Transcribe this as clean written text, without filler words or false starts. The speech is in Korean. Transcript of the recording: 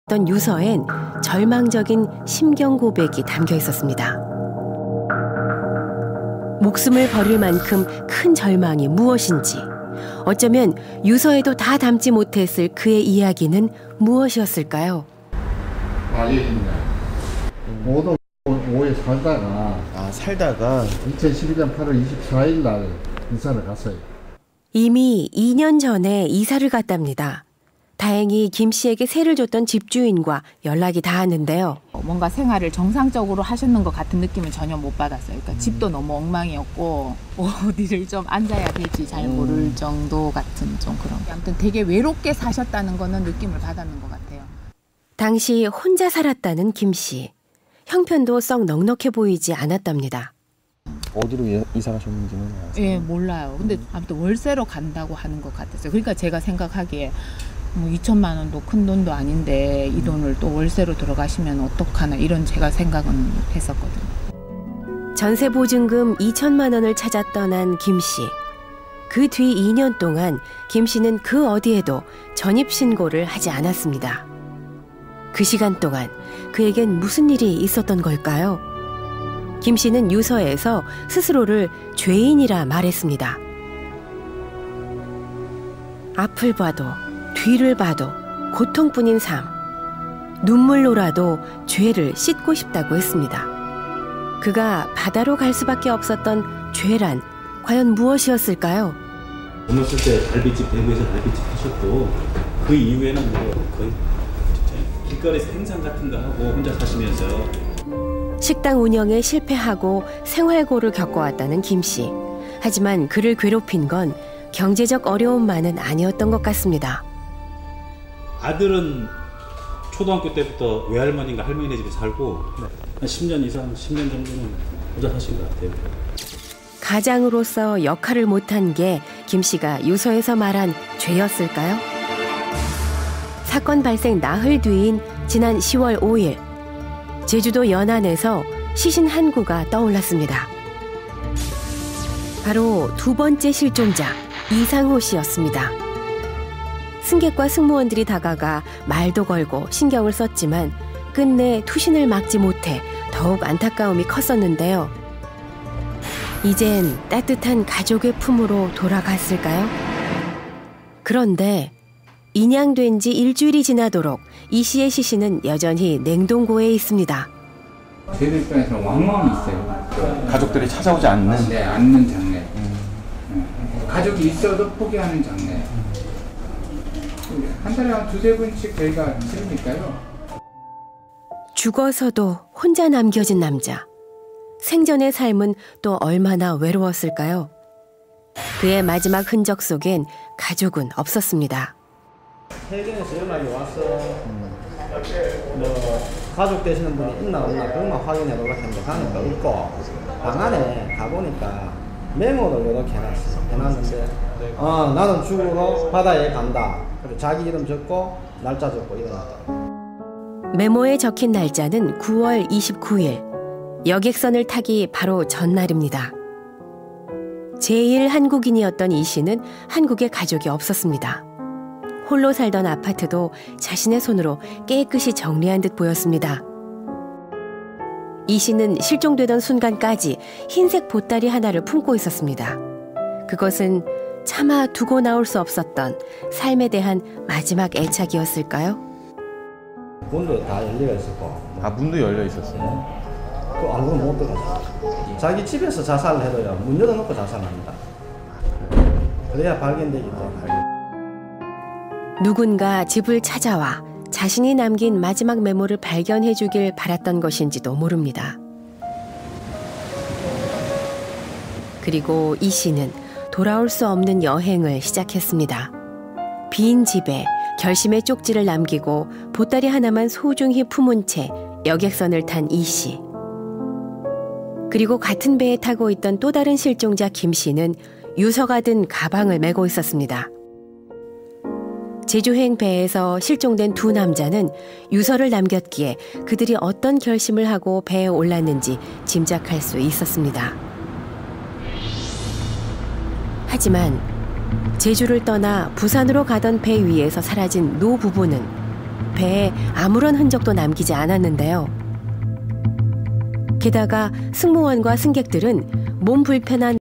어떤 유서엔 절망적인 심경 고백이 담겨 있었습니다. 목숨을 버릴 만큼 큰 절망이 무엇인지, 어쩌면 유서에도 다 담지 못했을 그의 이야기는 무엇이었을까요? 알려진다. 모두 오해 살다가 2012년 8월 24일 날 이사를 갔어요. 이미 2년 전에 이사를 갔답니다. 다행히 김 씨에게 세를 줬던 집주인과 연락이 닿았는데요. 뭔가 생활을 정상적으로 하셨는 것 같은 느낌은 전혀 못 받았어요. 그러니까 집도 너무 엉망이었고 어디를 좀 앉아야 될지 잘 모를 정도 같은 좀 그런. 아무튼 되게 외롭게 사셨다는 거는 느낌을 받았는 것 같아요. 당시 혼자 살았다는 김 씨. 형편도 썩 넉넉해 보이지 않았답니다. 어디로 이사 가셨는지는 아세요? 예, 몰라요. 근데 아무튼 월세로 간다고 하는 것 같았어요. 그러니까 제가 생각하기에 뭐 2천만 원도 큰 돈도 아닌데 이 돈을 또 월세로 들어가시면 어떡하나 이런 제가 생각은 했었거든요. 전세 보증금 2천만 원을 찾아 떠난 김 씨. 그 뒤 2년 동안 김 씨는 그 어디에도 전입신고를 하지 않았습니다. 그 시간 동안 그에겐 무슨 일이 있었던 걸까요? 김 씨는 유서에서 스스로를 죄인이라 말했습니다. 앞을 봐도 뒤를 봐도 고통뿐인 삶, 눈물로라도 죄를 씻고 싶다고 했습니다. 그가 바다로 갈 수밖에 없었던 죄란 과연 무엇이었을까요? 젊었을 때 갈비집, 대구에서 갈비집 하셨고 그 이후에는 뭐 거의 길거리에서 행상 같은 거 하고 혼자 사시면서요. 식당 운영에 실패하고 생활고를 겪어왔다는 김 씨. 하지만 그를 괴롭힌 건 경제적 어려움만은 아니었던 것 같습니다. 아들은 초등학교 때부터 외할머니가 할머니네 집에 살고 한 10년 이상, 10년 정도는 혼자 사신 것 같아요. 가장으로서 역할을 못한 게 김 씨가 유서에서 말한 죄였을까요? 사건 발생 나흘 뒤인 지난 10월 5일 제주도 연안에서 시신 한 구가 떠올랐습니다. 바로 두 번째 실종자 이상호 씨였습니다. 승객과 승무원들이 다가가 말도 걸고 신경을 썼지만 끝내 투신을 막지 못해 더욱 안타까움이 컸었는데요. 이젠 따뜻한 가족의 품으로 돌아갔을까요? 그런데 인양된 지 일주일이 지나도록 이 씨의 시신은 여전히 냉동고에 있습니다. 저희들 입장에서는 왕왕이 있어요. 가족들이 찾아오지 않는? 네, 않는 장례. 가족이 있어도 포기하는 장례. 한 달에 한 두세 번씩 저희가 치르니까요. 죽어서도 혼자 남겨진 남자. 생전의 삶은 또 얼마나 외로웠을까요? 그의 마지막 흔적 속엔 가족은 없었습니다. 해경에서 연락이 와서 뭐 가족 되시는 분이 있나 없나 그것만 확인해 보려고 했는데 가니까 없고 방 안에 가보니까 메모를 이렇게 해놨는데 나는 죽으러 바다에 간다. 그리고 자기 이름 적고 날짜 적고 이래놨다. 메모에 적힌 날짜는 9월 29일. 여객선을 타기 바로 전날입니다. 제1한국인이었던 이 씨는 한국에 가족이 없었습니다. 홀로 살던 아파트도 자신의 손으로 깨끗이 정리한 듯 보였습니다. 이 씨는 실종되던 순간까지 흰색 보따리 하나를 품고 있었습니다. 그것은 차마 두고 나올 수 없었던 삶에 대한 마지막 애착이었을까요? 문도 다 열려 있었고. 아, 문도 열려 있었어요? 또 안 그러면 못 들어가죠. 자기 집에서 자살을 해도요, 문 열어놓고 자살합니다. 그래야 발견되기 때문에. 누군가 집을 찾아와 자신이 남긴 마지막 메모를 발견해 주길 바랐던 것인지도 모릅니다. 그리고 이 씨는 돌아올 수 없는 여행을 시작했습니다. 빈 집에 결심의 쪽지를 남기고 보따리 하나만 소중히 품은 채 여객선을 탄 이 씨. 그리고 같은 배에 타고 있던 또 다른 실종자 김 씨는 유서가 든 가방을 메고 있었습니다. 제주행 배에서 실종된 두 남자는 유서를 남겼기에 그들이 어떤 결심을 하고 배에 올랐는지 짐작할 수 있었습니다. 하지만 제주를 떠나 부산으로 가던 배 위에서 사라진 노 부부는 배에 아무런 흔적도 남기지 않았는데요. 게다가 승무원과 승객들은 몸 불편한